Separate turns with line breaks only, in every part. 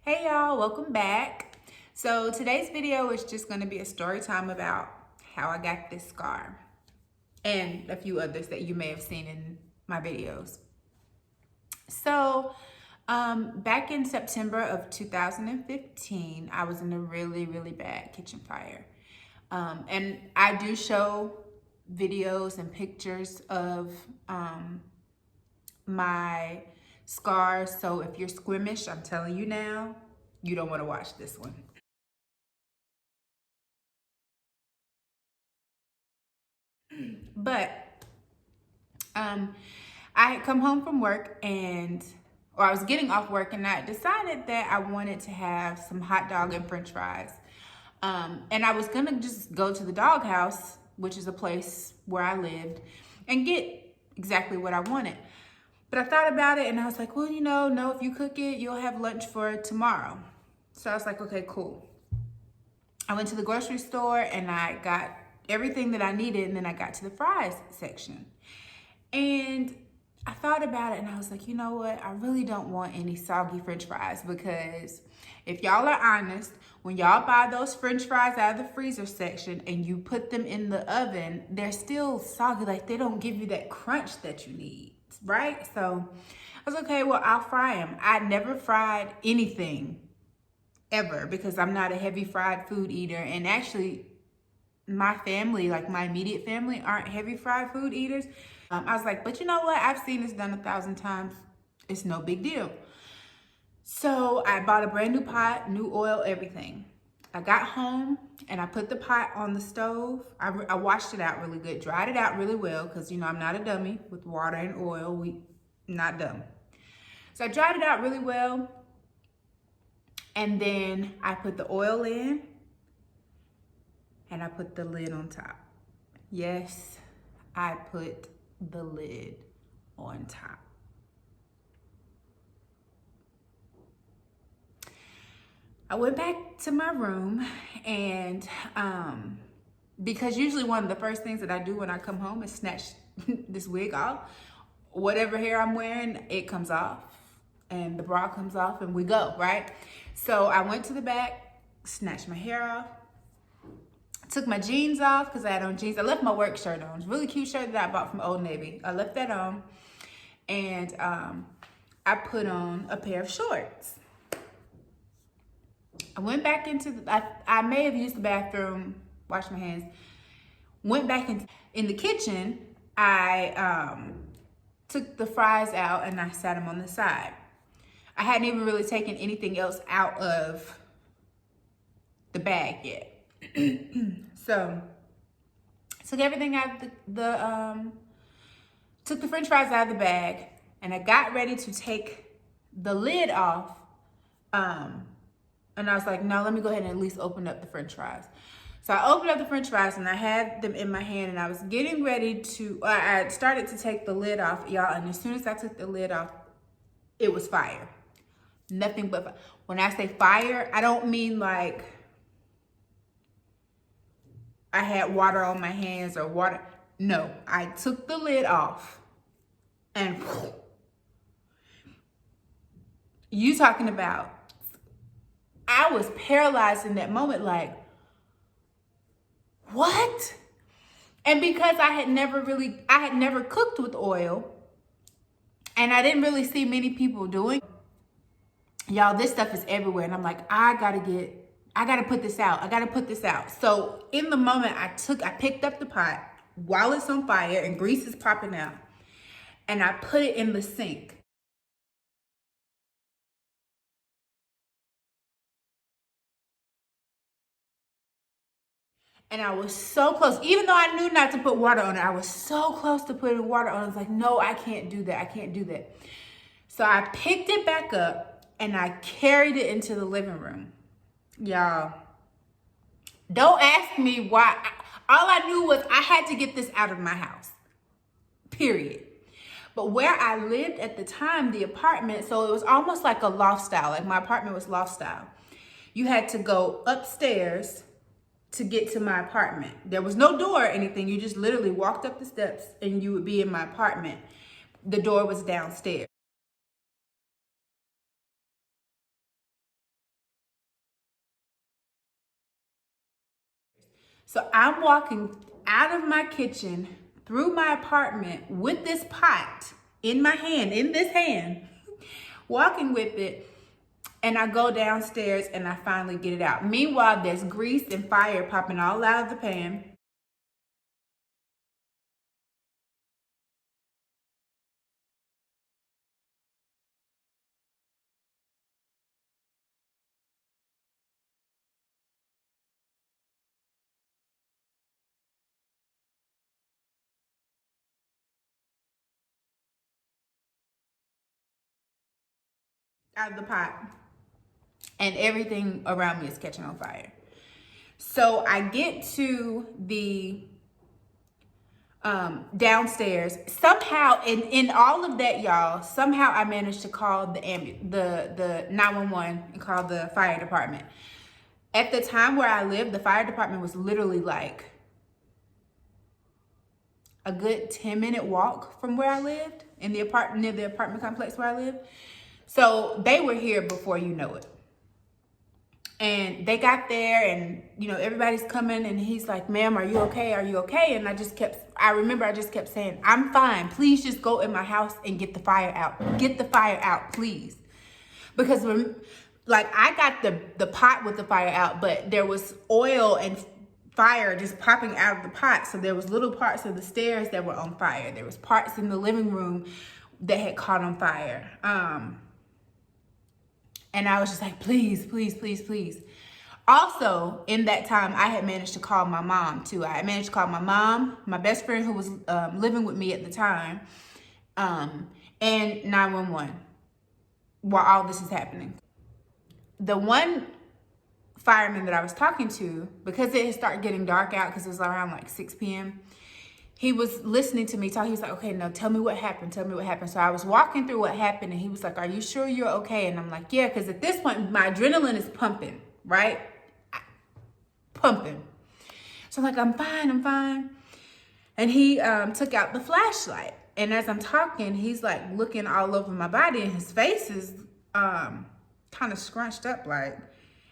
Hey y'all, welcome back. So today's video is just going to be a story time about how I got this scar and a few others that you may have seen in my videos. So back in September of 2015, I was in a really bad kitchen fire. And I do show videos and pictures of my scars. So if you're squeamish, I'm telling you now, you don't want to watch this one. But I had come home from work or I was getting off work, and I decided that I wanted to have some hot dog and french fries. And I was gonna just go to the doghouse, which is a place where I lived, and get exactly what I wanted. But I thought about it and I was like, well, no, if you cook it, you'll have lunch for tomorrow. So I was like, okay, cool. I went to the grocery store and I got everything that I needed, and then I got to the fries section. And I thought about it and I was like, you know what? I really don't want any soggy french fries, because if y'all are honest, when y'all buy those french fries out of the freezer section and you put them in the oven, they're still soggy. Like, they don't give you that crunch that you need, right? So I was okay, well, I'll fry them. I never fried anything ever because I'm not a heavy fried food eater. And actually, my family, like my immediate family, aren't heavy fried food eaters. I was like, but you know what? I've seen this done 1,000 times. It's no big deal. So I bought a brand new pot, new oil, everything. I got home and I put the pot on the stove. I washed it out really good, dried it out really well, because I'm not a dummy with water and oil. We not dumb. So I dried it out really well. And then I put the oil in and I put the lid on top. Yes, I put the lid on top. I went back to my room and because usually one of the first things that I do when I come home is snatch this wig off. Whatever hair I'm wearing, it comes off and the bra comes off and we go, right? So I went to the back, snatched my hair off, took my jeans off because I had on jeans. I left my work shirt on. It's a really cute shirt that I bought from Old Navy. I left that on, and I put on a pair of shorts. I went back into I may have used the bathroom, washed my hands, went back in the kitchen. I took the fries out and I sat them on the side. I hadn't even really taken anything else out of the bag yet. So took everything out of took the french fries out of the bag, and I got ready to take the lid off. And I was like, no, let me go ahead and at least open up the french fries. So I opened up the french fries and I had them in my hand, and I was getting ready to, I started to take the lid off, y'all. And as soon as I took the lid off, it was fire. Nothing but fire. When I say fire, I don't mean like I had water on my hands or water. No, I took the lid off and you talking about, I was paralyzed in that moment, like, what? And because I had never cooked with oil, and I didn't really see many people doing, y'all, this stuff is everywhere. And I'm like, I gotta put this out. I gotta put this out. So in the moment, I picked up the pot while it's on fire and grease is popping out, and I put it in the sink. And I was so close, even though I knew not to put water on it, I was so close to putting water on it. I was like, no, I can't do that. I can't do that. So I picked it back up and I carried it into the living room. Y'all, don't ask me why. All I knew was I had to get this out of my house, period. But where I lived at the time, the apartment, so it was almost like a loft style. Like, my apartment was loft style. You had to go upstairs to get to my apartment. There was no door or anything. You just literally walked up the steps and you would be in my apartment. The door was downstairs. So I'm walking out of my kitchen through my apartment with this pot in my hand, in this hand, walking with it. And I go downstairs and I finally get it out. Meanwhile, there's grease and fire popping all out of the pan. Out of the pot. And everything around me is catching on fire. So I get to the downstairs. Somehow, in all of that, y'all, somehow I managed to call the 911 and call the fire department. At the time where I lived, the fire department was literally like a good 10-minute walk from where I lived, in the apartment, near the apartment complex where I lived. So they were here before you know it. And they got there and, you know, everybody's coming and he's like, ma'am, are you okay? Are you okay? And I remember I just kept saying, I'm fine. Please just go in my house and get the fire out. Get the fire out, please. Because like I got the pot with the fire out, but there was oil and fire just popping out of the pot. So there was little parts of the stairs that were on fire. There was parts in the living room that had caught on fire. And I was just like, please, please, please, please. Also, in that time, I had managed to call my mom too. I had managed to call my mom, my best friend who was living with me at the time, and 911 while all this is happening. The one fireman that I was talking to, because it had started getting dark out because it was around like 6 p.m., he was listening to me talk. He was like, okay, no, tell me what happened. Tell me what happened. So I was walking through what happened and he was like, are you sure you're okay? And I'm like, yeah, because at this point, my adrenaline is pumping, right? Pumping. So I'm like, I'm fine, I'm fine. And he took out the flashlight. And as I'm talking, he's like looking all over my body and his face is kind of scrunched up like.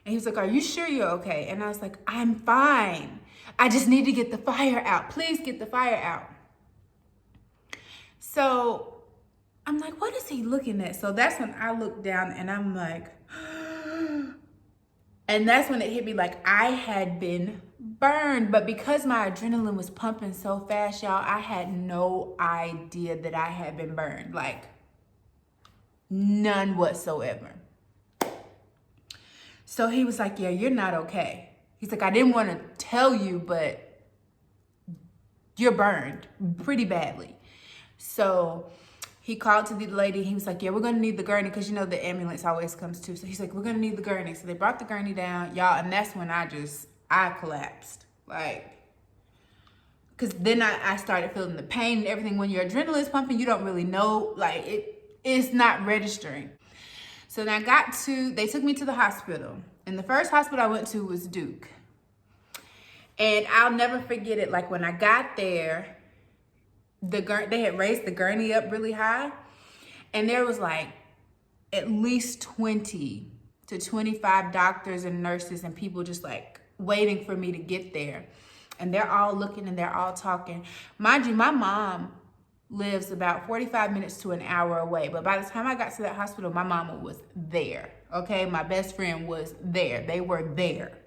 And he was like, are you sure you're okay? And I was like, I'm fine. I just need to get the fire out. Please get the fire out. So I'm like, what is he looking at? So that's when I look down and I'm like, and that's when it hit me like I had been burned. But because my adrenaline was pumping so fast, y'all, I had no idea that I had been burned. Like none whatsoever. So he was like, yeah, you're not okay. He's like, I didn't want to tell you, but you're burned pretty badly. So he called to the lady. He was like, yeah, we're going to need the gurney because, you know, the ambulance always comes too. So he's like, we're going to need the gurney. So they brought the gurney down, y'all. And that's when I collapsed. Like, because then I started feeling the pain and everything. When your adrenaline is pumping, you don't really know. Like, it's not registering. So then they took me to the hospital. And the first hospital I went to was Duke. And I'll never forget it. Like when I got there, they had raised the gurney up really high. And there was like at least 20 to 25 doctors and nurses and people just like waiting for me to get there. And they're all looking and they're all talking. Mind you, my mom lives about 45 minutes to an hour away. But by the time I got to that hospital, my mama was there. Okay, my best friend was there. They were there.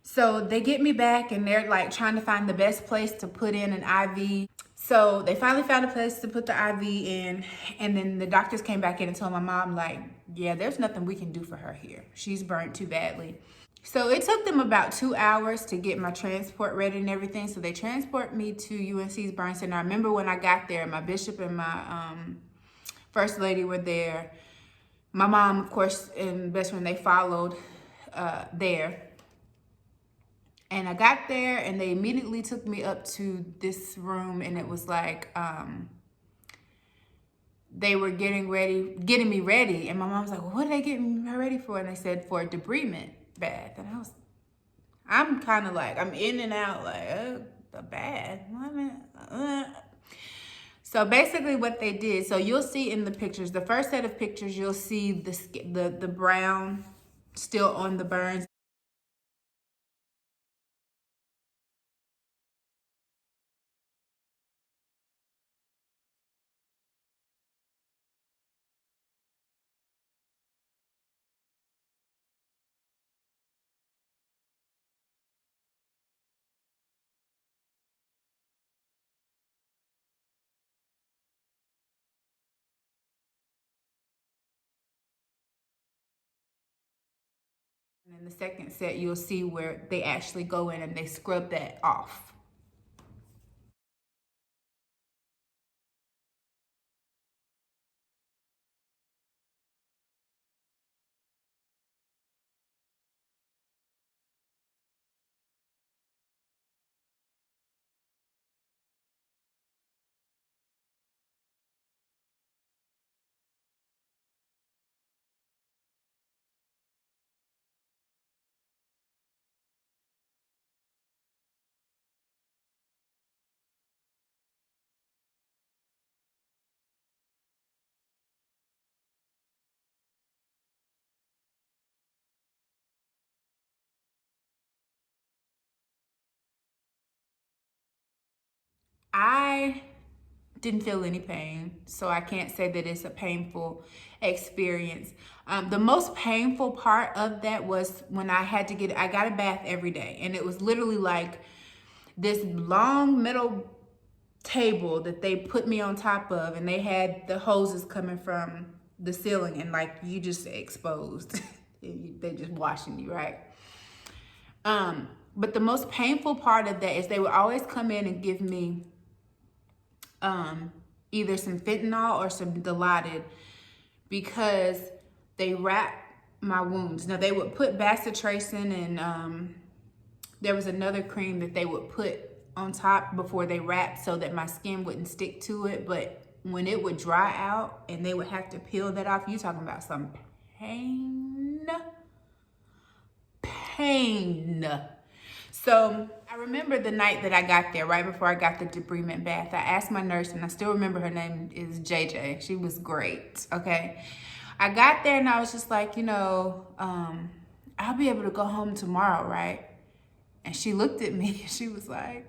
So they get me back and they're like trying to find the best place to put in an IV. So they finally found a place to put the IV in. And then the doctors came back in and told my mom like, yeah, there's nothing we can do for her here. She's burnt too badly. So it took them about 2 hours to get my transport ready and everything. So they transport me to UNC's burn center. I remember when I got there, my bishop and my first lady were there. My mom, of course, and best friend, they followed there. And I got there and they immediately took me up to this room and it was like, they were getting me ready. And my mom was like, well, what are they getting me ready for? And they said for a debridement bath. And I'm kind of like, I'm in and out like, a bath. So basically what they did, so you'll see in the pictures, the first set of pictures, you'll see the brown still on the burns. And in the second set, you'll see where they actually go in and they scrub that off. I didn't feel any pain, so I can't say that it's a painful experience. The most painful part of that was when I got a bath every day, and it was literally like this long metal table that they put me on top of, and they had the hoses coming from the ceiling, and like you just exposed. They just washing you, right? But the most painful part of that is they would always come in and give me either some fentanyl or some Dilaudid, because they wrap my wounds. Now they would put bacitracin, and there was another cream that they would put on top before they wrapped so that my skin wouldn't stick to it. But when it would dry out and they would have to peel that off, you talking about some pain. So I remember the night that I got there, right before I got the debridement bath, I asked my nurse, and I still remember her name is JJ. She was great, okay? I got there and I was just like, I'll be able to go home tomorrow, right? And she looked at me and she was like,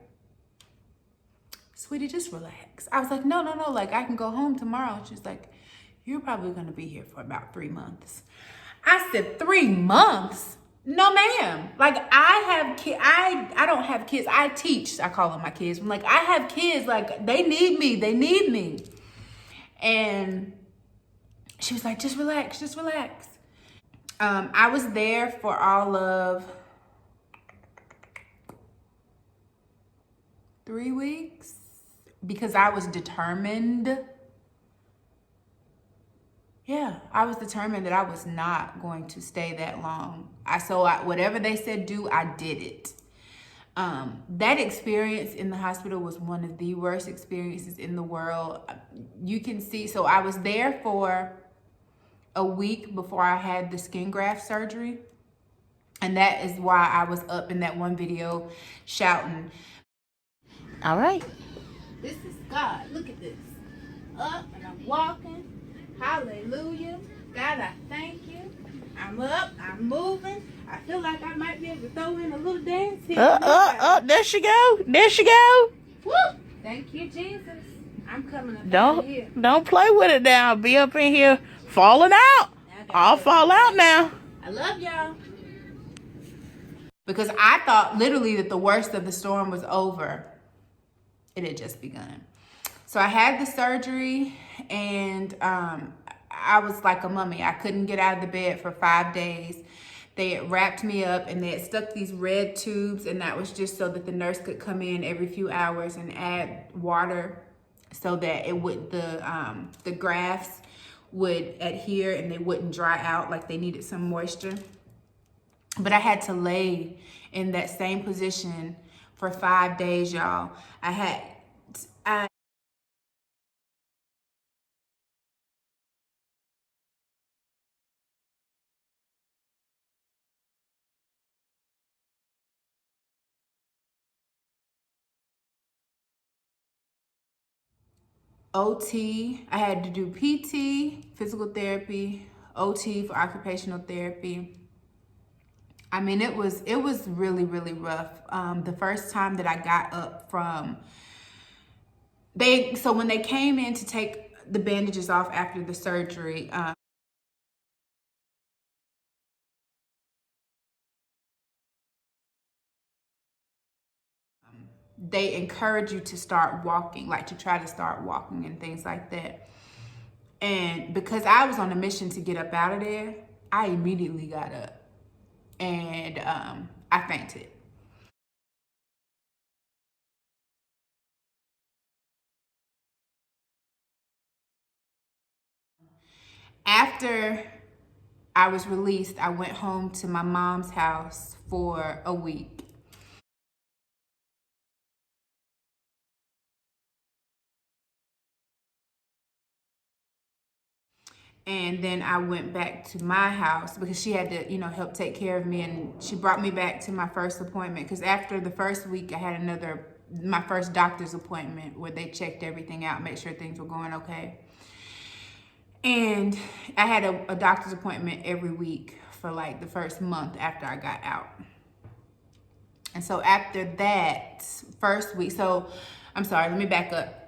sweetie, just relax. I was like, no, like I can go home tomorrow. She's like, you're probably gonna be here for about 3 months. I said, 3 months? No, ma'am. Like I have kids. I don't have kids. I teach. I call them my kids. I'm like, I have kids. Like they need me. They need me. And she was like, just relax. Just relax. I was there for all of 3 weeks because I was determined. Yeah, I was determined that I was not going to stay that long. Whatever they said do, I did it. That experience in the hospital was one of the worst experiences in the world. You can see, so I was there for a week before I had the skin graft surgery. And that is why I was up in that one video shouting.
All right.
This is God. Look at this. Up and I'm walking. Hallelujah. God, I thank you. I'm up. I'm moving. I feel like I might be able to throw in a little dance here.
There she go. There she go.
Woo! Thank you, Jesus. I'm coming up here.
Don't play with it now. Be up in here falling out. I'll fall out now.
I love y'all. Because I thought literally that the worst of the storm was over. It had just begun. So I had the surgery, and I was like a mummy. I couldn't get out of the bed for 5 days. They had wrapped me up and they had stuck these red tubes, and that was just so that the nurse could come in every few hours and add water so that the grafts would adhere and they wouldn't dry out, like they needed some moisture. But I had to lay in that same position for 5 days, y'all. OT, I had to do PT, physical therapy, OT for occupational therapy. I mean, it was really, really rough. The first time that I got up so when they came in to take the bandages off after the surgery, they encourage you to start walking, like to try to start walking and things like that. And because I was on a mission to get up out of there, I immediately got up. and I fainted. After I was released, I went home to my mom's house for a week. And then I went back to my house because she had to, help take care of me. And she brought me back to my first appointment because after the first week, I had my first doctor's appointment where they checked everything out, make sure things were going okay. And I had a doctor's appointment every week for like the first month after I got out. And so after that first week, I'm sorry, let me back up.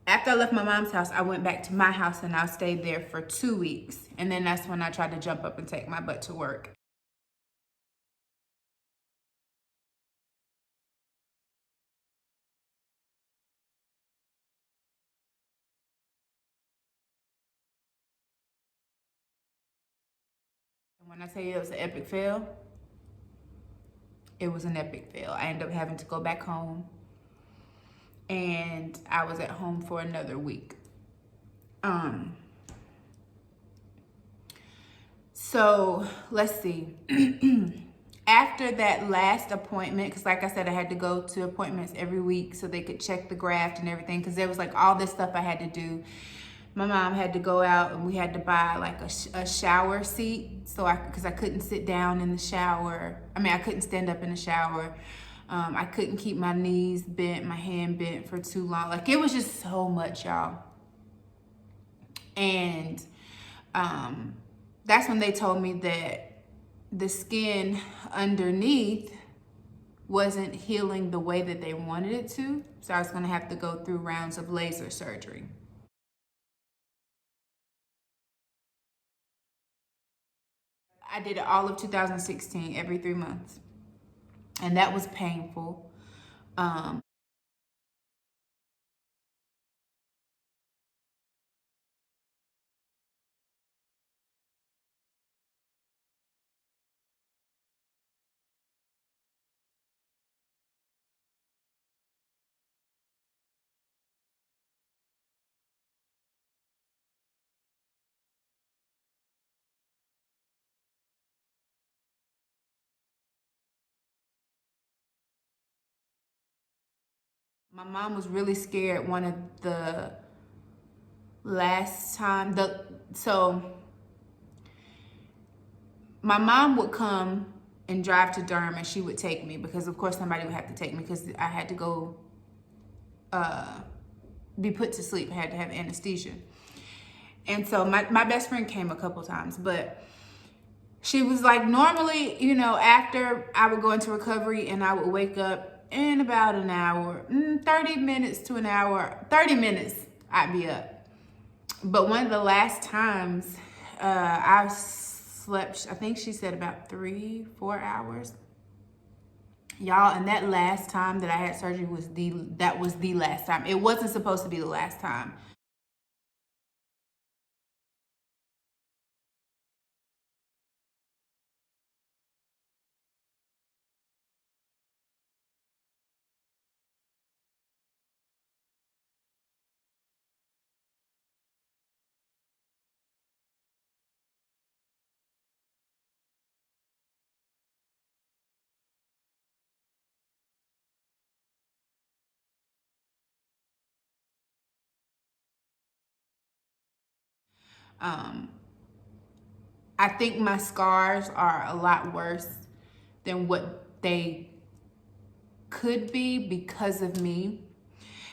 After I left my mom's house, I went back to my house and I stayed there for 2 weeks. And then that's when I tried to jump up and take my butt to work. And when I say it was an epic fail, it was an epic fail. I ended up having to go back home. And I was at home for another week. So let's see. After that last appointment, because like I said, I had to go to appointments every week so they could check the graft and everything, because there was like all this stuff I had to do. My mom had to go out and we had to buy like a shower seat, because I couldn't sit down in the shower. I couldn't stand up in the shower. I couldn't keep my knees bent, my hand bent for too long. Like, it was just so much, y'all. And that's when they told me that the skin underneath wasn't healing the way that they wanted it to. So I was gonna have to go through rounds of laser surgery. I did it all of 2016, every 3 months. And that was painful. My mom was really scared one of the last time. So my mom would come and drive to Durham and she would take me because of course somebody would have to take me because I had to go be put to sleep. I had to have anesthesia. And so my best friend came a couple times, but she was like, normally, after I would go into recovery and I would wake up in about an hour, 30 minutes to an hour, 30 minutes, I'd be up. But one of the last times I slept, I think she said about 3-4 hours. Y'all, and that last time that I had surgery was the last time. It wasn't supposed to be the last time. I think my scars are a lot worse than what they could be because of me.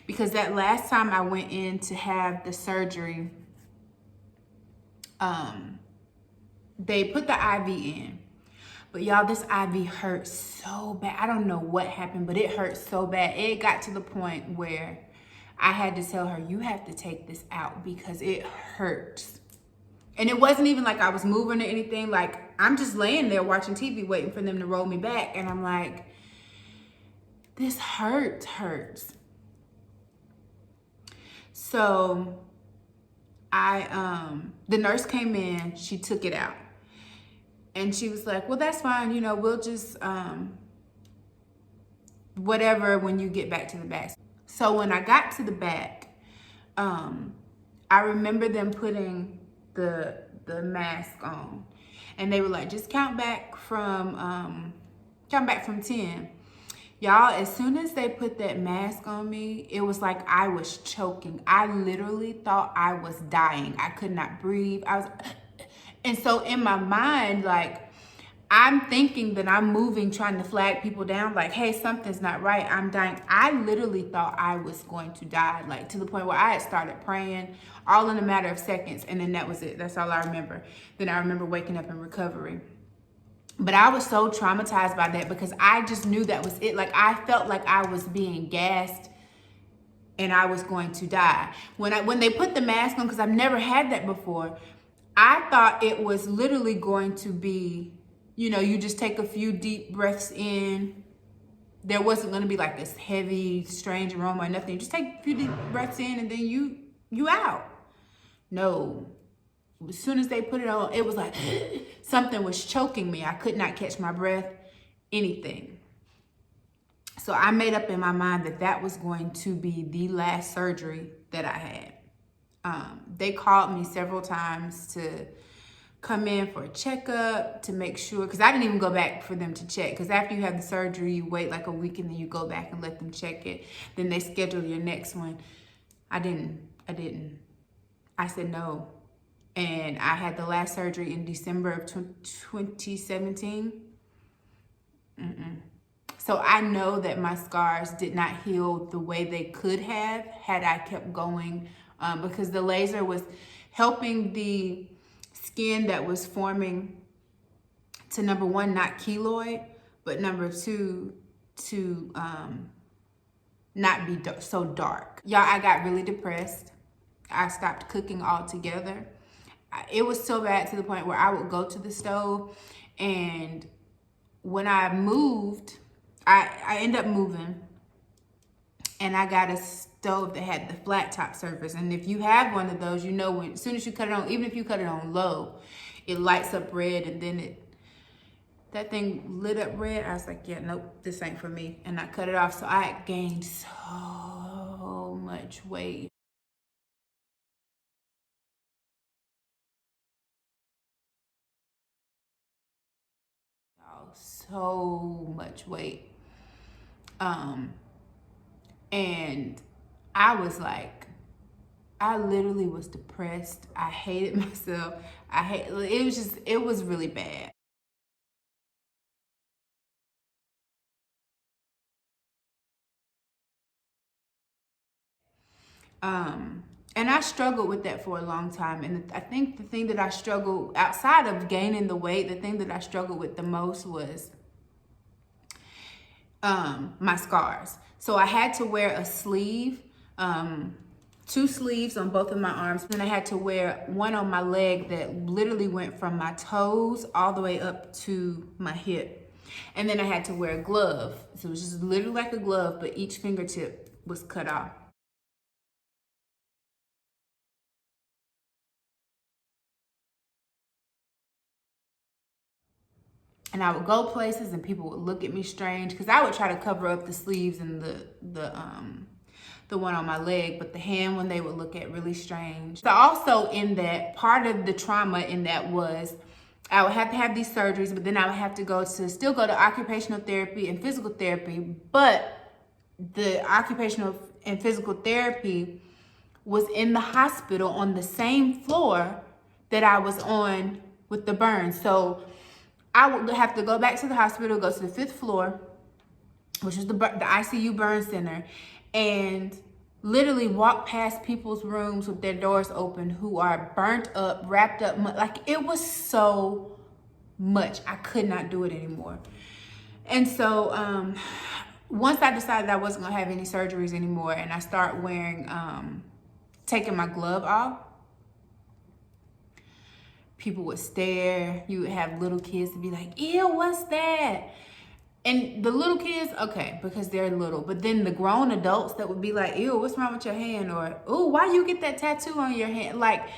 Because that last time I went in to have the surgery, they put the IV in. But y'all, this IV hurt so bad. I don't know what happened, but it hurt so bad. It got to the point where I had to tell her, you have to take this out because it hurts. And it wasn't even like I was moving or anything. Like, I'm just laying there watching TV waiting for them to roll me back. And I'm like, this hurts. So the nurse came in, she took it out. And she was like, well, that's fine. You know, we'll just, whatever when you get back to the back. So when I got to the back, I remember them putting the mask on, and they were like, just count back from 10. Y'all, as soon as they put that mask on me, it was like I was choking. I literally thought I was dying. I could not breathe. And so in my mind, like, I'm thinking that I'm moving, trying to flag people down, like, hey, something's not right, I'm dying. I literally thought I was going to die, like, to the point where I had started praying, all in a matter of seconds, and then that was it. That's all I remember. Then I remember waking up in recovery. But I was so traumatized by that because I just knew that was it. Like, I felt like I was being gassed and I was going to die. When they put the mask on, because I've never had that before, I thought it was literally going to be, you know, you just take a few deep breaths in. There wasn't going to be like this heavy, strange aroma or nothing. You just take a few deep breaths in and then you out. No. As soon as they put it on, it was like something was choking me. I could not catch my breath, anything. So I made up in my mind that that was going to be the last surgery that I had. They called me several times to come in for a checkup to make sure, because I didn't even go back for them to check, because after you have the surgery, you wait like a week and then you go back and let them check it. Then they schedule your next one. I didn't. I said no. And I had the last surgery in December of 2017. So I know that my scars did not heal the way they could have had I kept going, because the laser was helping the skin that was forming to, number one, not keloid, but number two, to not be so dark. Y'all, I got really depressed. I stopped cooking altogether. It was so bad to the point where I would go to the stove, and when I moved, I ended up moving, and I got a stove that had the flat top surface. And if you have one of those, you know, when as soon as you cut it on, even if you cut it on low, it lights up red, and then that thing lit up red. I was like, yeah, nope, this ain't for me. And I cut it off. So I had gained so much weight. So much weight. And I was like, I literally was depressed. I hated myself. It was really bad. And I struggled with that for a long time. And I think the thing that I struggled, outside of gaining the weight, the thing that I struggled with the most was my scars. So I had to wear a sleeve, 2 sleeves on both of my arms. Then I had to wear one on my leg that literally went from my toes all the way up to my hip. And then I had to wear a glove. So it was just literally like a glove, but each fingertip was cut off. And I would go places and people would look at me strange, because I would try to cover up the sleeves and the one on my leg, but the hand one they would look at really strange. So also in that, part of the trauma in that was I would have to have these surgeries, but then I would have to still go to occupational therapy and physical therapy. But the occupational and physical therapy was in the hospital on the same floor that I was on with the burn. So I would have to go back to the hospital, go to the 5th floor, which is the ICU burn center, and literally walk past people's rooms with their doors open who are burnt up, wrapped up. Like, it was so much. I could not do it anymore. And so once I decided I wasn't gonna have any surgeries anymore, and I start wearing, taking my glove off, people would stare. You would have little kids to be like, ew, what's that? And the little kids, okay, because they're little. But then the grown adults that would be like, ew, what's wrong with your hand? Or, ooh, why you get that tattoo on your hand? Like,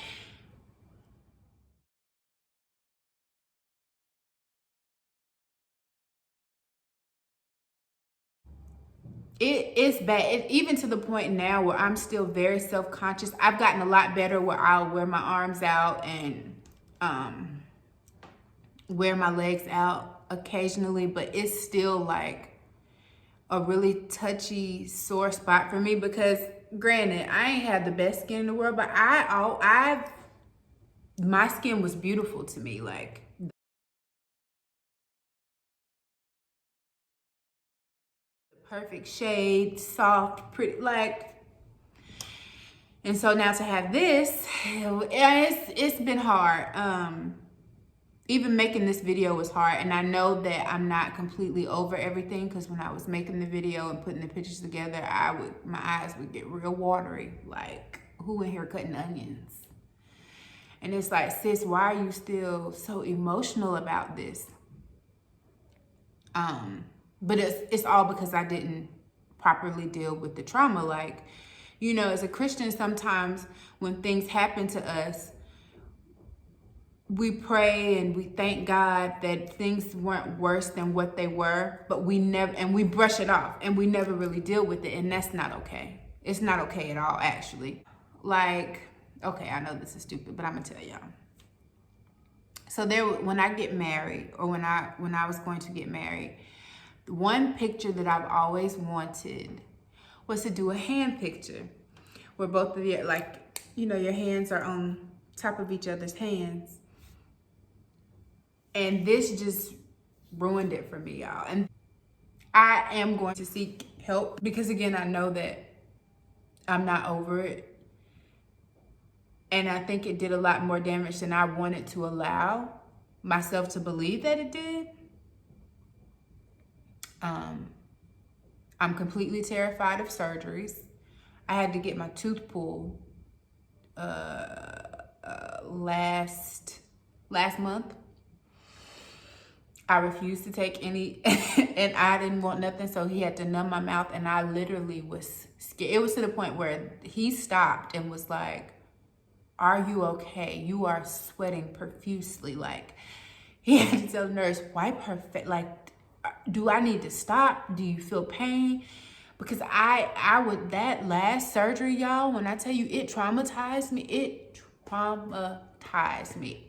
it's bad. Even to the point now where I'm still very self-conscious. I've gotten a lot better where I'll wear my arms out and wear my legs out occasionally, but it's still like a really touchy, sore spot for me because granted, I ain't had the best skin in the world, but my skin was beautiful to me. Like, the perfect shade, soft, pretty, like, and so now to have this, it's been hard. Even making this video was hard, and I know that I'm not completely over everything because when I was making the video and putting the pictures together, my eyes would get real watery. Like, who in here cutting onions? And it's like, sis, why are you still so emotional about this? But it's all because I didn't properly deal with the trauma. Like, you know, as a Christian, sometimes when things happen to us, we pray and we thank God that things weren't worse than what they were, but we brush it off and we never really deal with it. And that's not okay. It's not okay at all, actually. Like, okay, I know this is stupid, but I'm gonna tell y'all. So when I get married, or when I was going to get married, one picture that I've always wanted was to do a hand picture where both of you, like, you know, your hands are on top of each other's hands. And this just ruined it for me, y'all. And I am going to seek help because, again, I know that I'm not over it. And I think it did a lot more damage than I wanted to allow myself to believe that it did. I'm completely terrified of surgeries. I had to get my tooth pulled last month. I refused to take any, and I didn't want nothing, so he had to numb my mouth, and I literally was scared. It was to the point where he stopped and was like, "Are you okay? You are sweating profusely." Like, he had to tell the nurse, "Wipe her face. Like, do I need to stop? Do you feel pain?" Because I would, that last surgery, y'all, when I tell you it traumatized me,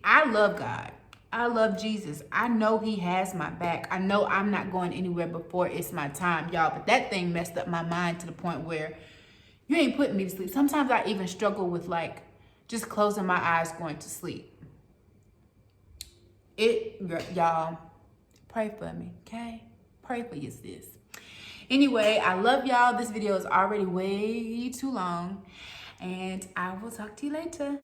I love God. I love Jesus. I know he has my back. I know I'm not going anywhere before it's my time, y'all. But that thing messed up my mind to the point where you ain't putting me to sleep. Sometimes I even struggle with, like, just closing my eyes going to sleep. Y'all, pray for me, okay? Pray for you, sis. Anyway, I love y'all. This video is already way too long, and I will talk to you later.